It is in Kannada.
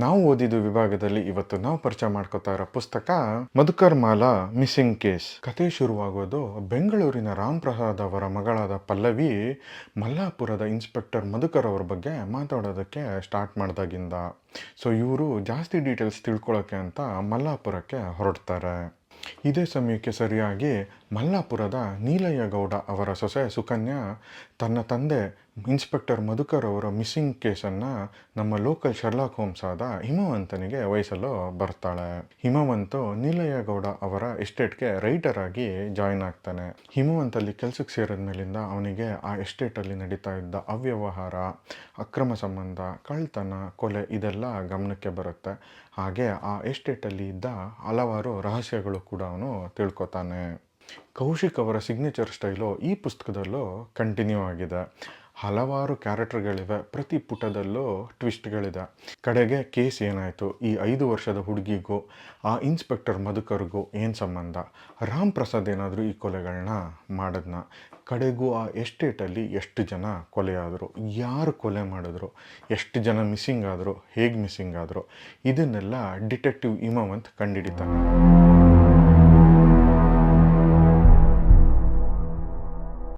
ನಾವು ಓದಿದ ವಿಭಾಗದಲ್ಲಿ ಇವತ್ತು ನಾವು ಪರಿಚಯ ಮಾಡ್ಕೋತಾ ಇರೋ ಪುಸ್ತಕ ಮಧುಕರ್ ಮಾಲಾ ಮಿಸ್ಸಿಂಗ್ ಕೇಸ್. ಕತೆ ಶುರುವಾಗೋದು ಬೆಂಗಳೂರಿನ ರಾಮ್ ಪ್ರಸಾದ್ ಅವರ ಮಗಳಾದ ಪಲ್ಲವಿ ಮಲ್ಲಾಪುರದ ಇನ್ಸ್ಪೆಕ್ಟರ್ ಮಧುಕರ್ ಅವ್ರ ಬಗ್ಗೆ ಮಾತಾಡೋದಕ್ಕೆ ಸ್ಟಾರ್ಟ್ ಮಾಡಿದಾಗಿಂದ. ಸೊ ಇವರು ಜಾಸ್ತಿ ಡೀಟೇಲ್ಸ್ ತಿಳ್ಕೊಳ್ಳೋಕೆ ಅಂತ ಮಲ್ಲಾಪುರಕ್ಕೆ ಹೊರಡ್ತಾರೆ. ಇದೇ ಸಮಯಕ್ಕೆ ಸರಿಯಾಗಿ ಮಲ್ಲಾಪುರದ ನೀಲಯ್ಯ ಗೌಡ ಅವರ ಸೊಸೆ ಸುಕನ್ಯಾ ತನ್ನ ತಂದೆ ಇನ್ಸ್ಪೆಕ್ಟರ್ ಮಧುಕರ್ ಅವರ ಮಿಸ್ಸಿಂಗ್ ಕೇಸನ್ನು ನಮ್ಮ ಲೋಕಲ್ ಶರ್ಲಾಕ್ ಹೋಮ್ಸ್ ಆದ ಹಿಮವಂತನಿಗೆ ವಹಿಸಲು ಬರ್ತಾಳೆ. ಹಿಮವಂತು ನೀಲಯ್ಯ ಗೌಡ ಅವರ ಎಸ್ಟೇಟ್ಗೆ ರೈಟರ್ ಆಗಿ ಜಾಯಿನ್ ಆಗ್ತಾನೆ. ಹಿಮವಂತಲ್ಲಿ ಕೆಲಸಕ್ಕೆ ಸೇರಿದ ಮೇಲಿಂದ ಅವನಿಗೆ ಆ ಎಸ್ಟೇಟಲ್ಲಿ ನಡೀತಾ ಇದ್ದ ಅವ್ಯವಹಾರ, ಅಕ್ರಮ ಸಂಬಂಧ, ಕಳ್ತನ, ಕೊಲೆ ಇದೆಲ್ಲ ಗಮನಕ್ಕೆ ಬರುತ್ತೆ. ಹಾಗೆ ಆ ಎಸ್ಟೇಟಲ್ಲಿ ಇದ್ದ ಹಲವಾರು ರಹಸ್ಯಗಳು ಕೂಡ ಅವನು ತಿಳ್ಕೊತಾನೆ. ಕೌಶಿಕ್ ಅವರ ಸಿಗ್ನೇಚರ್ ಸ್ಟೈಲು ಈ ಪುಸ್ತಕದಲ್ಲೂ ಕಂಟಿನ್ಯೂ ಆಗಿದೆ. ಹಲವಾರು ಕ್ಯಾರೆಕ್ಟರ್ಗಳಿವೆ, ಪ್ರತಿ ಪುಟದಲ್ಲೂ ಟ್ವಿಸ್ಟ್ಗಳಿದೆ. ಕಡೆಗೆ ಕೇಸ್ ಏನಾಯಿತು, ಈ 5 ವರ್ಷದ ಹುಡುಗಿಗೂ ಆ ಇನ್ಸ್ಪೆಕ್ಟರ್ ಮಧುಕರ್ಗೂ ಏನು ಸಂಬಂಧ, ರಾಮ್ ಪ್ರಸಾದ್ ಏನಾದರೂ ಈ ಕೊಲೆಗಳನ್ನ ಮಾಡಿದ್ನ, ಕಡೆಗೂ ಆ ಎಸ್ಟೇಟಲ್ಲಿ ಎಷ್ಟು ಜನ ಕೊಲೆಯಾದರು, ಯಾರು ಕೊಲೆ ಮಾಡಿದ್ರು, ಎಷ್ಟು ಜನ ಮಿಸ್ಸಿಂಗ್ ಆದರು, ಹೇಗೆ ಮಿಸ್ಸಿಂಗ್ ಆದರು, ಇದನ್ನೆಲ್ಲ ಡಿಟೆಕ್ಟಿವ್ ಹಿಮವಂತ್ ಕಂಡುಹಿಡಿತಾನೆ.